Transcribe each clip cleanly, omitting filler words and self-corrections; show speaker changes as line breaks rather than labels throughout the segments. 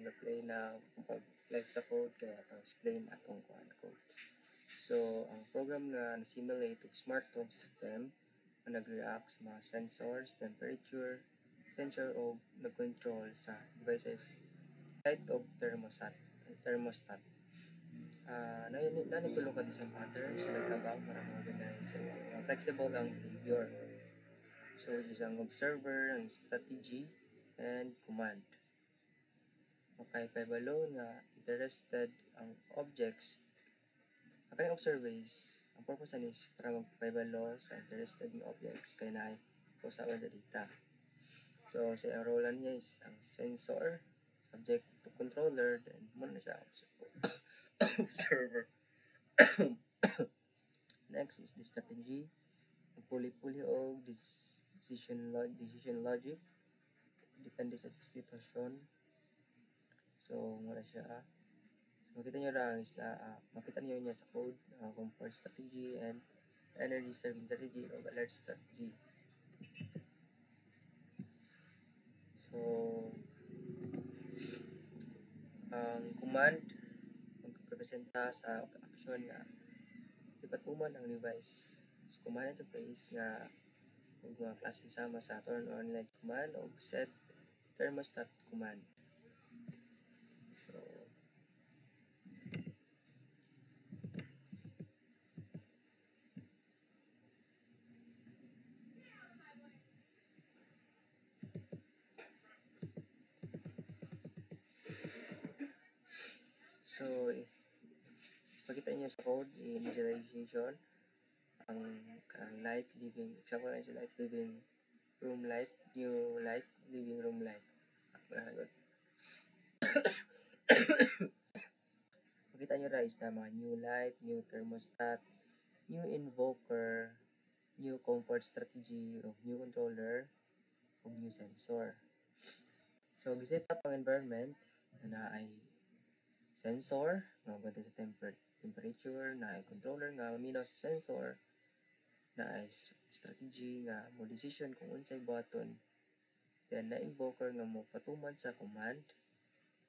na-play na pag-live sa code kaya itong explain atong code. So, ang program nga na-simulate og smart home system na nag-react sa mga sensors, temperature, sensor o nag-control sa devices light of thermostat. Nanitulong ka design patterns sa nagtabang para ma-organize sa mga flexible ang behavior. So, which is ang observer, ang strategy, and command. Okay, pabalo nga interested ang objects. Okay, observers, ang purpose is para magpabalo sa interested ng objects kaya na o sa data. So, sa ang role niya is ang sensor, subject to controller, then muna siya observer. Next is the strategy. Puli-puli o decision logic. Depende sa sitwasyon. So, muna siya. Makita nyo lang is na makita nyo niya sa code comfort strategy and energy saving strategy o alert strategy. So, ang command magrepresenta sa action nga ipatuman ang device. So, command interface nga mga klase sama sa turn on light command o set thermostat command. So, pakita niyo sa code, initialization, ang light living, example ay sa light living room light, new light, living room light. Pakita nyo guys na mga new light, new thermostat, new invoker, new comfort strategy, new controller, o new sensor. So, giset up ang environment na ay sensor, nga bantay sa temperature, na ay controller, nga maminaw sa sensor, na ay strategy, nga mo decision kung unsay button, then na invoker nga mo patuman sa command,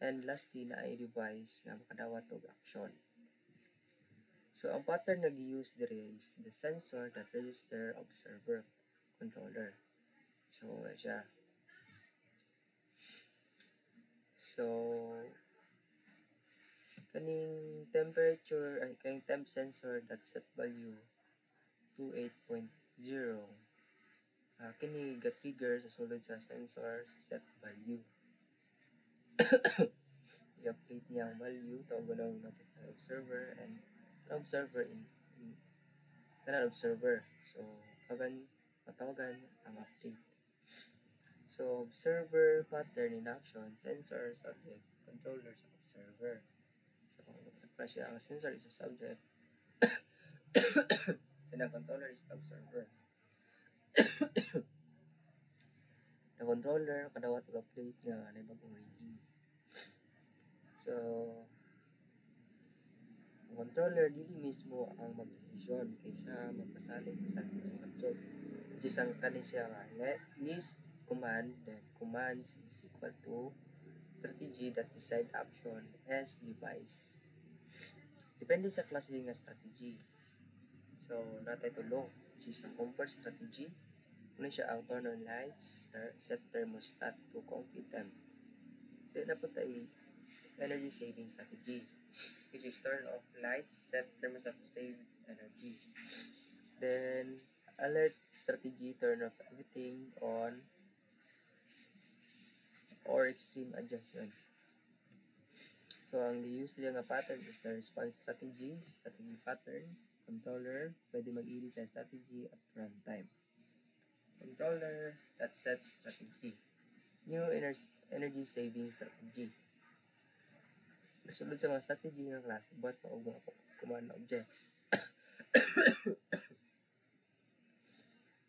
and lastly na ay device nga makadawat og action. So, ang pattern na gi-use dire is the sensor that register observer controller. So, siya. So, kaning temperature ay kaning temp sensor that set value 28.0 kini ga-trigger sa sulod sa sensor set value. I-update niya ang value tawag ng notify observer and observer in tanan observer. So, patawagan ang update. So, observer pattern in action, sensor, subject, controller sa observer. So, siya ang sensor is a subject and ang controller is the observer. The controller kadawat og update nga na bagong reading. So, ang controller dili mismo ang magdesisyon kay siya magpasalig sa subject. Just ang kanin siya nga list command, then commands is equal to strategy that decide action as device. Depende sa klase nga strategy. So, natay tulo, which is ang comfort strategy. Muna siya ang turn on lights, set thermostat to comfy temp. Then na po tayo energy saving strategy, which is turn off lights, set thermostat to save energy. Then, alert strategy, turn off everything on or extreme adjustment. So, ang use nila nga pattern is the response strategy pattern, controller, pwede mag-ili sa strategy at runtime. Controller that sets strategy. New energy saving strategy. Kasulod sa mga strategy ng klase, but maog mga command objects.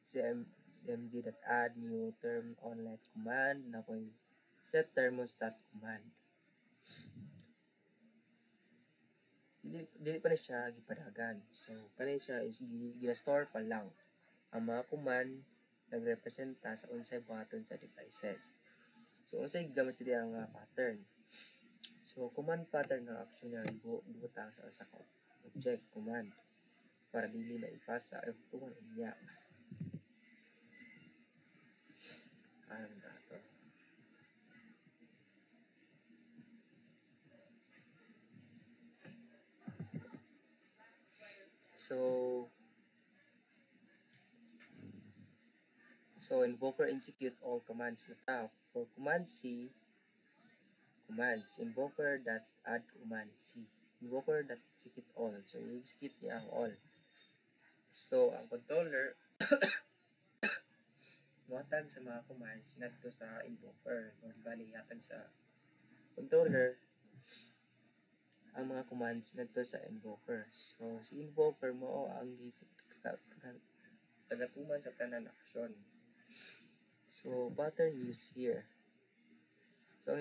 CMD that add new term on light command na po set thermostat command. Dili pa na siya gipadagan. So, kanay siya is gina-store pa lang. Ang mga command nagrepresenta sa unsay button sa devices. So, unsay gamit dili ang pattern. So, command pattern ng action na butang sa object command para dili na ipasa F2 niya. Ano dato? So invoker execute all commands na tao. For command C, commands, invoker that add command C. Invoker that execute all. So, i-execute niya ang all. So, ang controller, matag sa mga commands ngadto sa invoker. Or bali, hatag sa controller, ang mga commands ngadto sa invoker. So, si invoker mo ang tagatuman sa tanan action. So, pattern use here. So,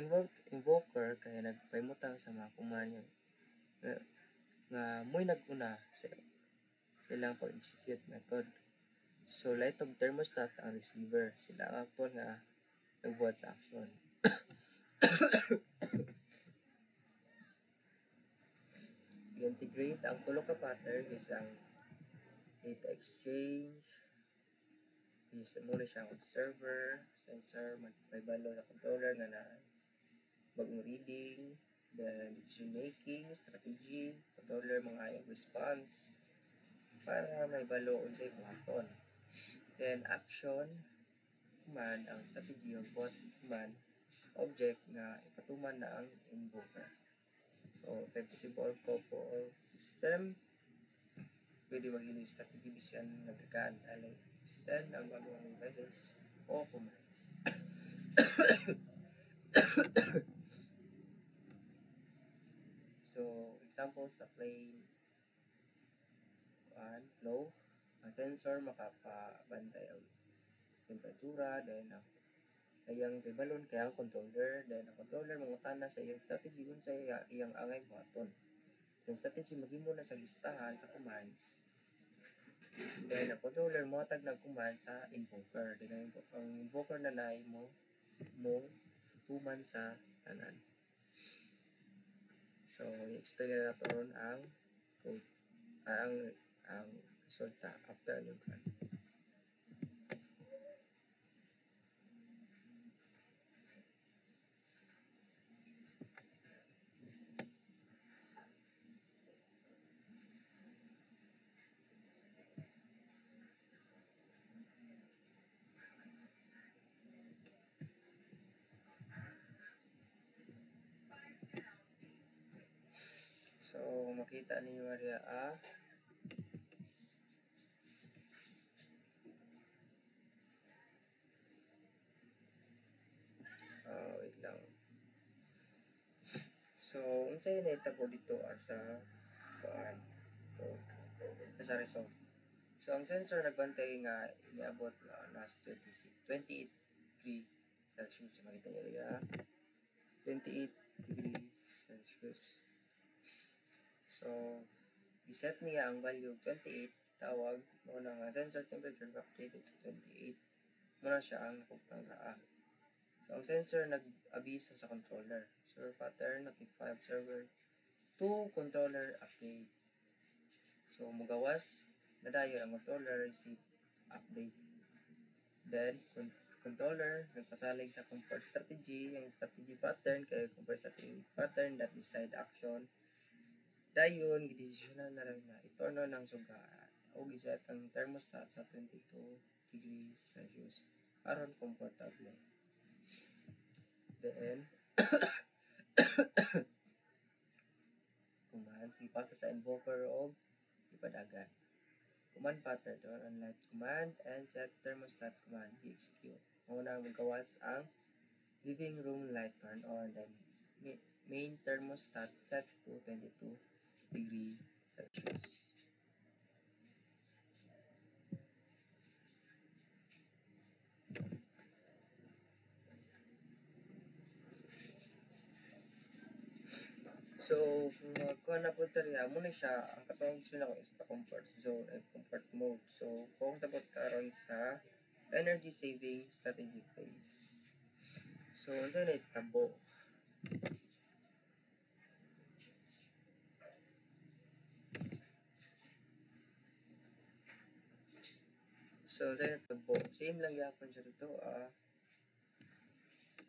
invoker kaya nagpaimutang sa mga command nga mo'y nag-una sa ilang pag-execute method. So, light of thermostat ang receiver. Sila ang actual nga nagbuhat sa action. I-integrate ang tulo ka pattern isang data exchange, muna siyang observer, sensor, may balo sa controller na bagong reading, then decision making, strategy, controller mga response, para may balo unsay buhaton. Then action, command, ang strategy of both command, object na ipatuman na ang invoker. So, flexible couple system, pwede maging strategy bisan nagdagaan alay extend ang bagong messages o commands. So, example sa plane flow, ang sensor makapabantay ang temperatura, then ang iyang balon kaya ang controller, then ang controller mangutana sa iyang strategy kung sa iyang angay buhaton. Yung strategy maghimo na sa listahan sa commands, then ang controller moatag ng command sa invoker, then ang invoker na nai mo tuman sa tanan. So, i-explain na natin ang code, ang resulta after yung kan. So, makita ninyo Maria wait lang. So, unsay nahitabo dito sa sa result. So, ang sensor nagbantay nga iniabot last 28 degree Celsius. Makita nyo rin 28 degree Celsius. So, iset niya ang value 28, tawag mo na nga sensor temperature updated to 28. Muna siya ang nakuptang raa. So, ang sensor nag-abiso sa controller. Observer pattern, notify observer to controller update. So, magawas na dayon ang controller receive update. Then, controller nagpasalig sa comfort strategy, yung strategy pattern kay comfort strategy pattern that decide action. Dayon, gidesisyonan na lang na itorno ng suga o giset ang thermostat sa 22 degrees Celsius aron komportable. Then, commands ipasa sa invoker o ipadagan. Command pattern to unlight command and set thermostat command execute. Muna magawas ang living room light turn on, then main thermostat set to 22 degrees Celsius. So, kung na po tariya, muna siya, ang katawag sila ko is the comfort zone and comfort mode. So, focus na po karon sa energy saving strategy phase. So, unsa na itabo? So sa natabo, same lang yapon siya dito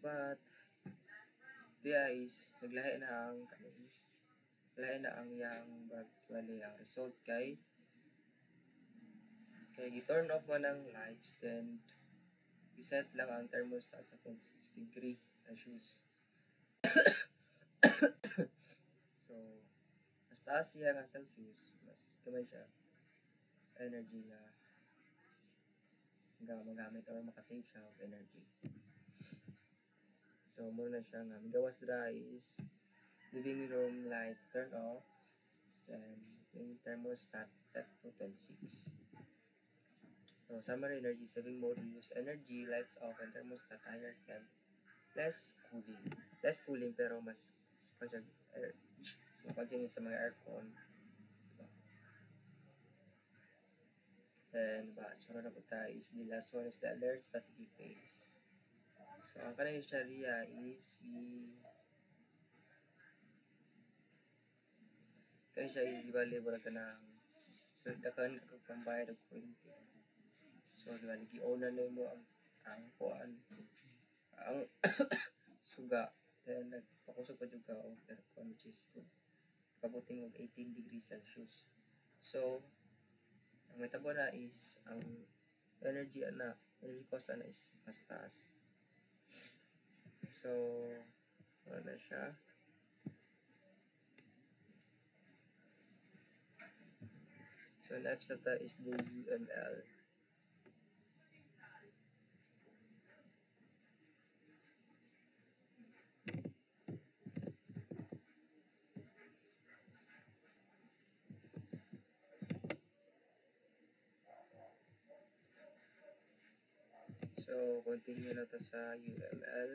but diya is naglahi na ang lahi na ang yang bali ang result kay gi-turn off man ang lights, then iset lang ang thermostat sa 26 degree Celsius. So mas taas siya nga Celsius, mas kamay siya energy nga magamit or makasave siya of energy. So muna siya nga gawas dra is living room light turn off, then yung thermostat set to 26. So summer energy saving mode, use energy, lights off, and thermostat higher temp, less cooling pero mas air, so continue sa mga aircon. Then sunod na po tayo is the last one is the alert strategy phase. So ang kanina siya is bali wala ka ng dagdagan ka pambayad og kuryente. So diba gi-onan na mo ang kuan ang suga, then nagpakusog pa jud ka og aircon which is good kabuting og 18 degrees Celsius. So ang metabo na is ang energy cost is mas taas. So ano na siya. So next data is the UML. So continue na to sa UML.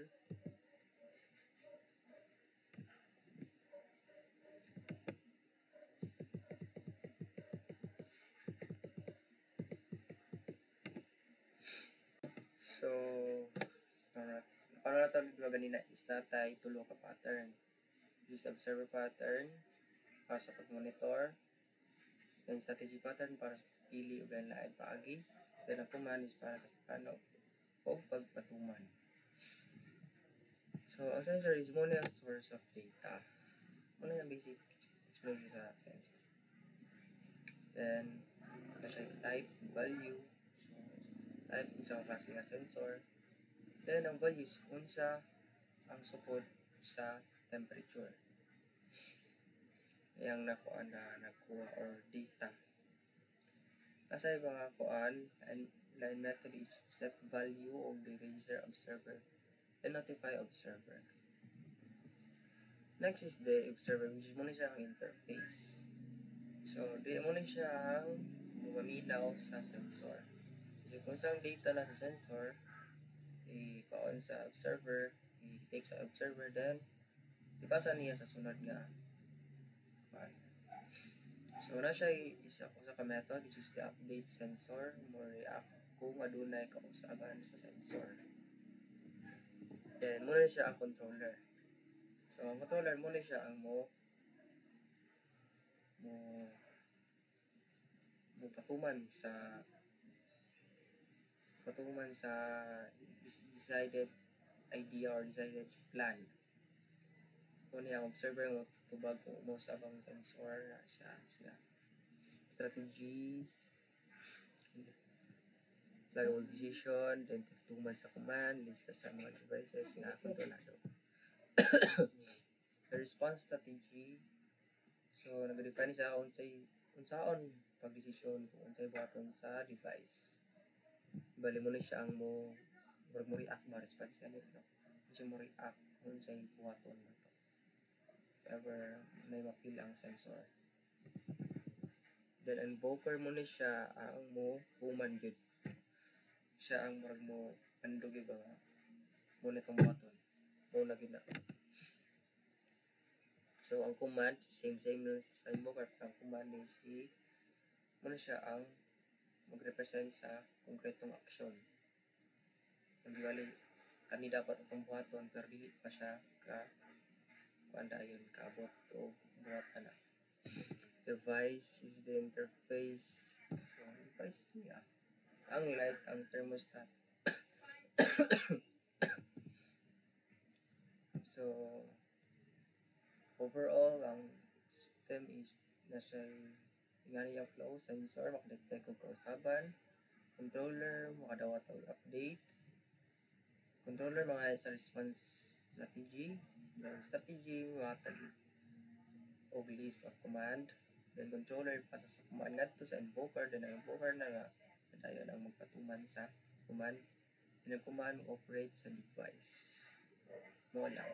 So paano natin ganina is natay tulo ka pattern. Use observer pattern para sa pag-monitor, then strategy pattern para sa pili o lain paagi, then ang command is para sa paano o pagpatuman. So ang sensor is muna yung source of data. Muna yung basic explanation sa sensor. Then ito siya type, value, so type sa klase nga sensor. Then ang value is unsa ang support sa temperature yang nakuha or data. Nasa mga kuan and line method is set value of the register observer and notify observer. Next is the observer, which is muna siya ang interface. So di muna siya ang maminaw sa sensor. So kung saan data na sa sensor, i-on sa observer, i-take sa observer, then ipasa niya sa sunod nga. So na siya isa ko sa ka-method, which is the update sensor, mo react kung adunay kausaban sa sensor. Then muna siya ang controller. So ang controller muna siya ang mo patuman sa decided idea or decided plan. Kung ang observer mo tubag mo sa abang sensor na siya strategy, flaggable decision, then tuman sa command, lista sa mga devices nga kontrolado. The response strategy, so nag-define siya unsaon pagdesisyon kung unsay buhaton sa device. Bali mo na siya ang mo react ba response yan no? Siya mo react kung unsay buhaton na to. If ever may mapil ang sensor. Then invoker mo na siya ang mo human good. Siya ang murag mo andog ba nga mo na itong buhaton. Mo na gina. So ang command same lang sa invoker. Ang command is muna siya ang mag-represent sa konkretong aksyon. Hindi bali kani dapat itong buhaton pero dili pa siya kaabot o buhatan na. Device is the interface. So device niya ang light ang thermostat. So, overall, ang system is nasa nga yung flow sensor, makadetect kung kausaban, controller, makadawat og update, controller mga sa response strategy, then strategy, mga og list of command, then controller pasa sa command ngadto sa invoker, then ang invoker na nga dayon ang magpatuman sa command, then ang command operate sa device. Mo lang.